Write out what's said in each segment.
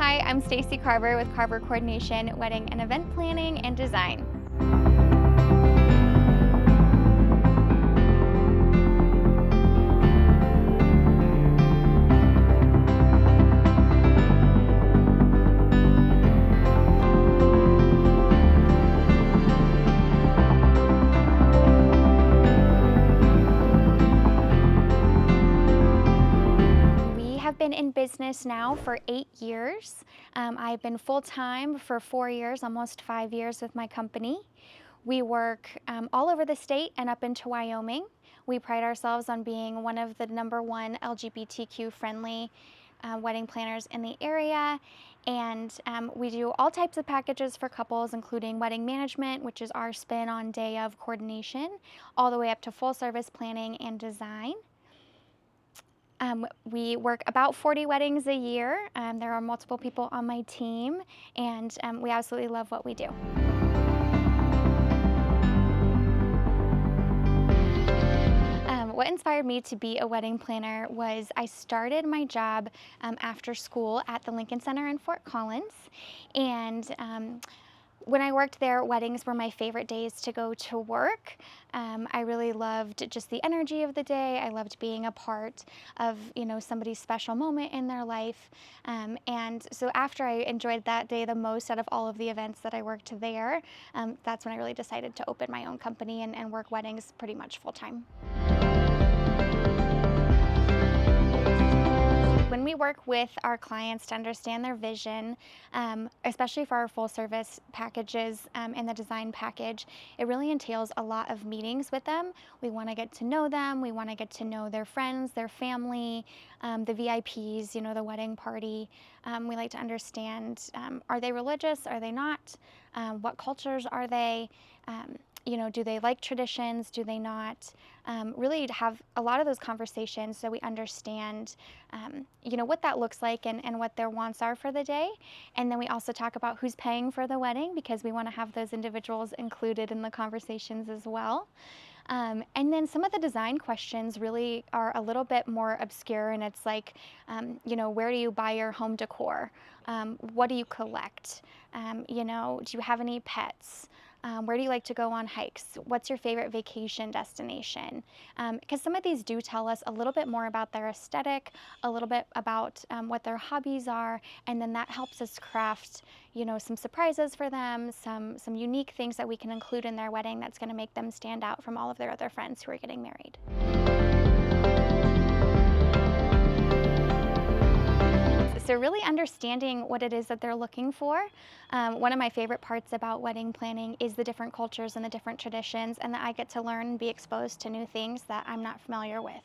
Hi, I'm Stacie Carver with Carver Coordination, Wedding and Event Planning and Design. We have been in business now for 8 years. I've been full-time for 4 years, almost 5 years with my company. We work all over the state and up into Wyoming. We pride ourselves on being one of the #1 LGBTQ friendly wedding planners in the area. And we do all types of packages for couples, including wedding management, which is our spin on day of coordination, all the way up to full service planning and design. We work about 40 weddings a year. There are multiple people on my team, and we absolutely love what we do. What inspired me to be a wedding planner was I started my job after school at the Lincoln Center in Fort Collins. And when I worked there, weddings were my favorite days to go to work. I really loved just the energy of the day. I loved being a part of, somebody's special moment in their life. And so after I enjoyed that day the most out of all of the events that I worked there, that's when I really decided to open my own company and work weddings pretty much full time. When we work with our clients to understand their vision, especially for our full service packages and the design package, it really entails a lot of meetings with them. We want to get to know them. We want to get to know their friends, their family, the VIPs, the wedding party. We like to understand, are they religious? Are they not? What cultures are they? Do they like traditions? Do they not? Really have a lot of those conversations so we understand, what that looks like and what their wants are for the day. And then we also talk about who's paying for the wedding because we want to have those individuals included in the conversations as well. And then some of the design questions really are a little bit more obscure, and it's like, where do you buy your home decor? What do you collect? Do you have any pets? Where do you like to go on hikes? What's your favorite vacation destination? Because some of these do tell us a little bit more about their aesthetic, a little bit about what their hobbies are, and then that helps us craft, some surprises for them, some unique things that we can include in their wedding that's going to make them stand out from all of their other friends who are getting married. So really understanding what it is that they're looking for. One of my favorite parts about wedding planning is the different cultures and the different traditions, and that I get to learn and be exposed to new things that I'm not familiar with.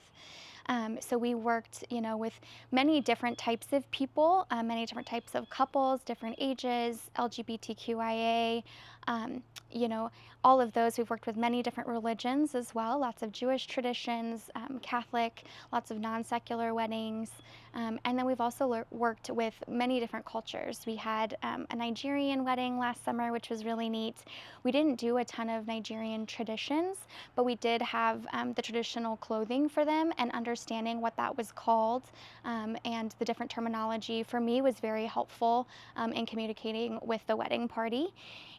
So we worked, with many different types of people, many different types of couples, different ages, LGBTQIA, all of those. We've worked with many different religions as well, lots of Jewish traditions, Catholic, lots of non-secular weddings. And then we've also worked with many different cultures. We had a Nigerian wedding last summer, which was really neat. We didn't do a ton of Nigerian traditions, but we did have the traditional clothing for them, and understanding what that was called and the different terminology for me was very helpful in communicating with the wedding party.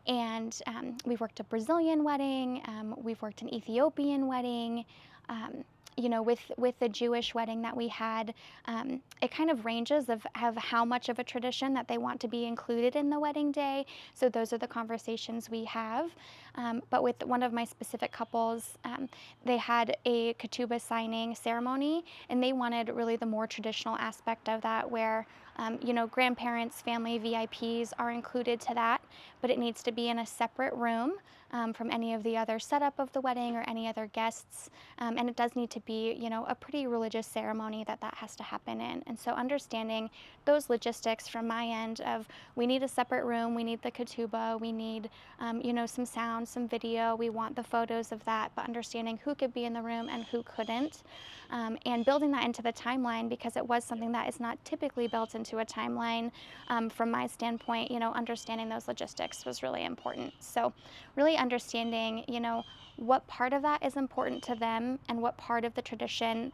And we've worked a Brazilian wedding, we've worked an Ethiopian wedding. With the Jewish wedding that we had, it kind of ranges of how much of a tradition that they want to be included in the wedding day. So those are the conversations we have. But with one of my specific couples, they had a ketubah signing ceremony, and they wanted really the more traditional aspect of that, where grandparents, family, VIPs are included to that, but it needs to be in a separate room from any of the other setup of the wedding or any other guests. And it does need to be, a pretty religious ceremony that has to happen in. And so understanding those logistics from my end of, we need a separate room, we need the ketubah, we need, some sound, some video, we want the photos of that, but understanding who could be in the room and who couldn't. And building that into the timeline, because it was something that is not typically built into a timeline. From my standpoint, understanding those logistics was really important. So really understanding, what part of that is important to them and what part of the tradition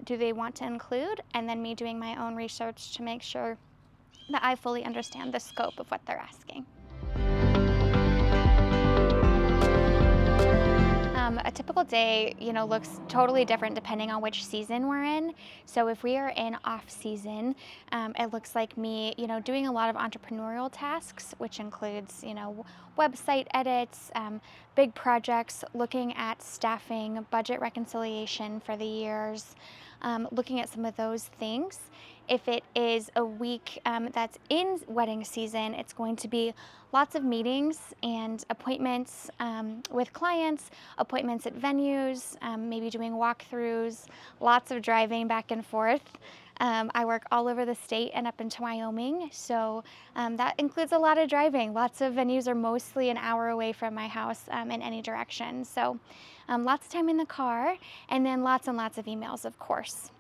do they want to include, and then me doing my own research to make sure that I fully understand the scope of what they're asking. A typical day, looks totally different depending on which season we're in. So if we are in off season, it looks like me, doing a lot of entrepreneurial tasks, which includes, website edits, big projects, looking at staffing, budget reconciliation for the years, looking at some of those things. If it is a week that's in wedding season, it's going to be lots of meetings and appointments with clients, appointments at venues, maybe doing walkthroughs, lots of driving back and forth. I work all over the state and up into Wyoming, so that includes a lot of driving. Lots of venues are mostly an hour away from my house in any direction, so lots of time in the car, and then lots and lots of emails, of course.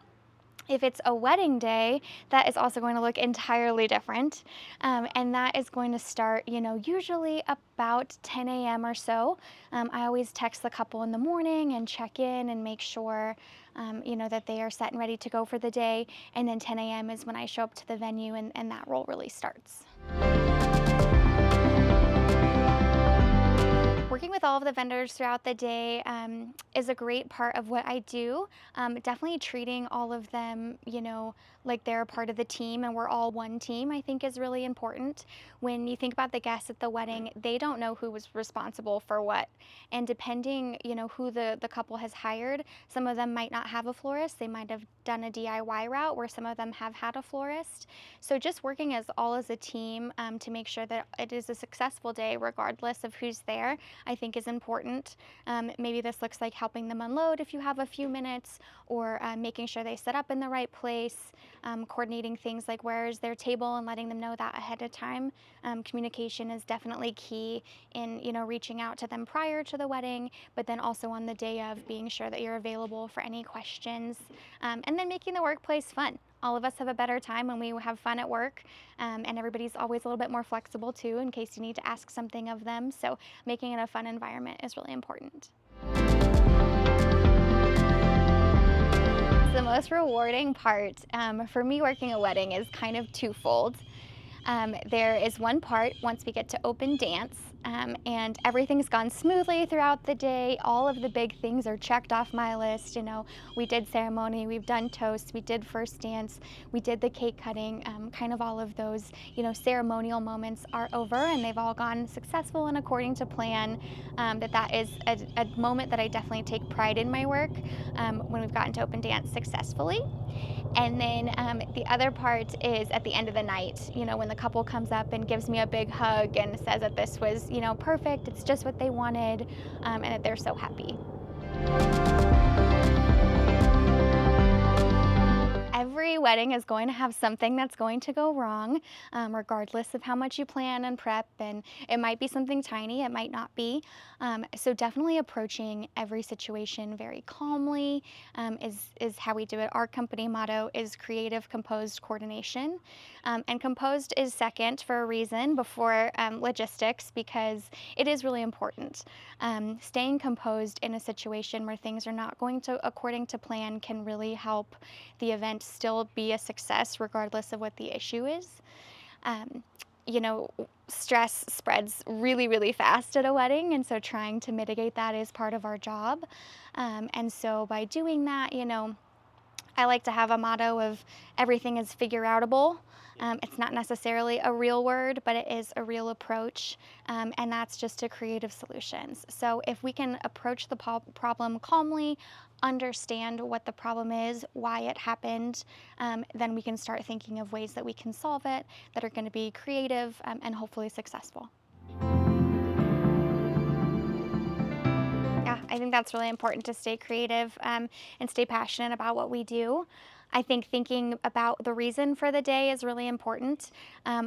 If it's a wedding day, that is also going to look entirely different. And that is going to start, usually about 10 a.m. or so. I always text the couple in the morning and check in and make sure, that they are set and ready to go for the day. And then 10 a.m. is when I show up to the venue and that role really starts. Working with all of the vendors throughout the day is a great part of what I do. Definitely treating all of them, like they're a part of the team and we're all one team, I think is really important. When you think about the guests at the wedding, they don't know who was responsible for what. And depending, who the couple has hired, some of them might not have a florist. They might have done a DIY route where some of them have had a florist. So just working as a team to make sure that it is a successful day regardless of who's there, I think is important. Maybe this looks like helping them unload if you have a few minutes, or making sure they set up in the right place, coordinating things like where is their table and letting them know that ahead of time. Communication is definitely key in reaching out to them prior to the wedding, but then also on the day of, being sure that you're available for any questions, and then making the workplace fun. All of us have a better time when we have fun at work, and everybody's always a little bit more flexible too in case you need to ask something of them. So making it a fun environment is really important. The most rewarding part for me working a wedding is kind of twofold. There is one part once we get to open dance, and everything's gone smoothly throughout the day. All of the big things are checked off my list. We did ceremony, we've done toasts, we did first dance, we did the cake cutting. Kind of all of those, ceremonial moments are over, and they've all gone successful and according to plan. That is a moment that I definitely take pride in my work when we've gotten to open dance successfully. And then the other part is at the end of the night, when the couple comes up and gives me a big hug and says that this was, perfect, it's just what they wanted, and that they're so happy. Every wedding is going to have something that's going to go wrong, regardless of how much you plan and prep, and it might be something tiny, it might not be. So definitely approaching every situation very calmly is how we do it. Our company motto is Creative Composed Coordination, and composed is second for a reason before logistics, because it is really important. Staying composed in a situation where things are not going to according to plan can really help the event still be a success regardless of what the issue is. Um, Stress spreads really, really fast at a wedding, and so trying to mitigate that is part of our job. And so by doing that, I like to have a motto of everything is figure outable. It's not necessarily a real word, but it is a real approach, and that's just to creative solutions. So if we can approach the problem calmly, understand what the problem is, why it happened, then we can start thinking of ways that we can solve it that are going to be creative and hopefully successful. Yeah, I think that's really important to stay creative and stay passionate about what we do. I think thinking about the reason for the day is really important.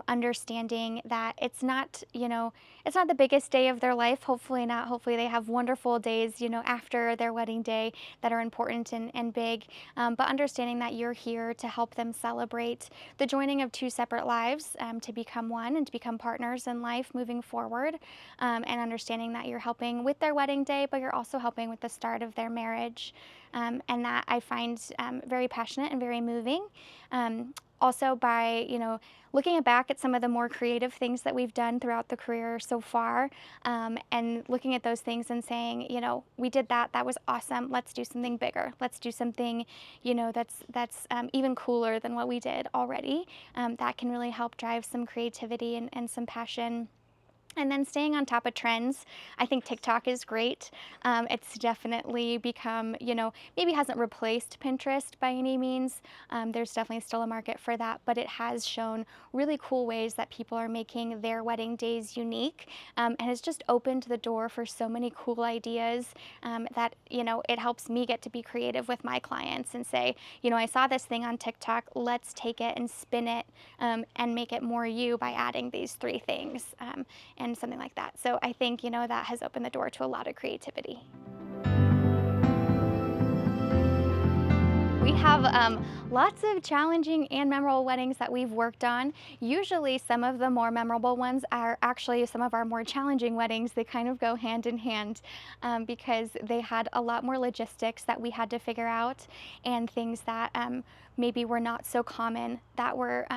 Understanding that it's not, it's not the biggest day of their life. Hopefully not. Hopefully they have wonderful days, after their wedding day that are important and big. But understanding that you're here to help them celebrate the joining of two separate lives to become one and to become partners in life moving forward. And understanding that you're helping with their wedding day, but you're also helping with the start of their marriage. And that I find very passionate and very moving. Also by, looking back at some of the more creative things that we've done throughout the career so far, and looking at those things and saying, we did that, that was awesome, let's do something bigger. Let's do something, that's even cooler than what we did already. That can really help drive some creativity and some passion. And then staying on top of trends, I think TikTok is great. It's definitely become, maybe hasn't replaced Pinterest by any means. There's definitely still a market for that, but it has shown really cool ways that people are making their wedding days unique, and has just opened the door for so many cool ideas, that, it helps me get to be creative with my clients and say, I saw this thing on TikTok, let's take it and spin it, and make it more you by adding these 3 things. And something like that. So I think, that has opened the door to a lot of creativity. We have lots of challenging and memorable weddings that we've worked on. Usually some of the more memorable ones are actually some of our more challenging weddings. They kind of go hand in hand, because they had a lot more logistics that we had to figure out, and things that maybe were not so common, that were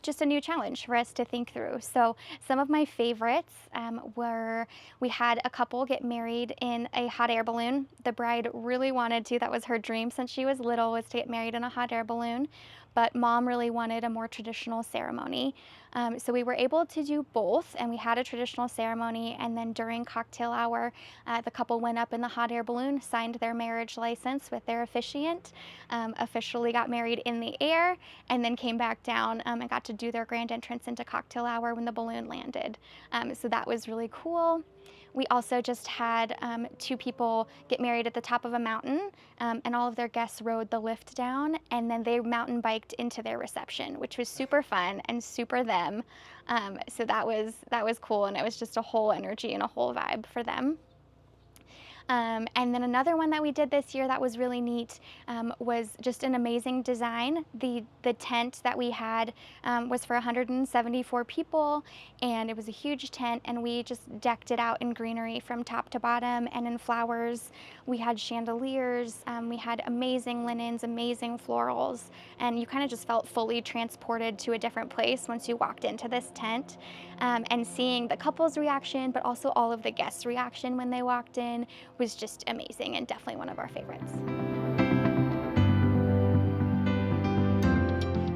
just a new challenge for us to think through. So some of my favorites were, we had a couple get married in a hot air balloon. The bride really wanted to, that was her dream since she was little, was to get married in a hot air balloon, but mom really wanted a more traditional ceremony. So we were able to do both, and we had a traditional ceremony, and then during cocktail hour, the couple went up in the hot air balloon, signed their marriage license with their officiant, officially got married in the air, and then came back down, and got to do their grand entrance into cocktail hour when the balloon landed. So that was really cool. We also just had 2 people get married at the top of a mountain, and all of their guests rode the lift down, and then they mountain biked into their reception, which was super fun and super them. So that was cool, and it was just a whole energy and a whole vibe for them. And then another one that we did this year that was really neat, was just an amazing design. The tent that we had was for 174 people, and it was a huge tent, and we just decked it out in greenery from top to bottom and in flowers. We had chandeliers, we had amazing linens, amazing florals, and you kind of just felt fully transported to a different place once you walked into this tent. And seeing the couple's reaction, but also all of the guests' reaction when they walked in, was just amazing, and definitely one of our favorites.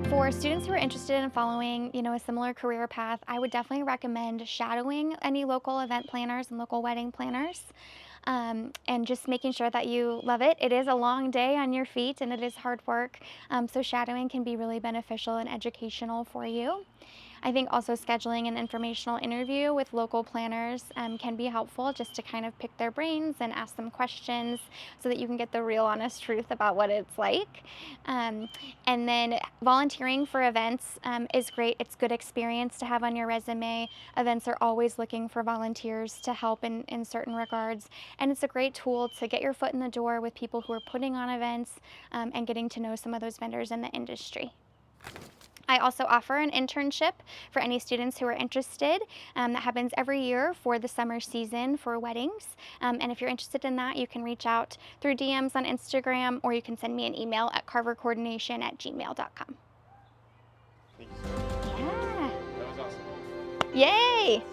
For students who are interested in following, a similar career path, I would definitely recommend shadowing any local event planners and local wedding planners. And just making sure that you love it. It is a long day on your feet, and it is hard work, so shadowing can be really beneficial and educational for you. I think also scheduling an informational interview with local planners can be helpful, just to kind of pick their brains and ask them questions so that you can get the real honest truth about what it's like. And then volunteering for events is great. It's good experience to have on your resume. Events are always looking for volunteers to help in certain regards, and it's a great tool to get your foot in the door with people who are putting on events, and getting to know some of those vendors in the industry. I also offer an internship for any students who are interested. That happens every year for the summer season for weddings. And if you're interested in that, you can reach out through DMs on Instagram, or you can send me an email at carvercoordination@gmail.com. Thank you so much. Yeah. That was awesome. Yay!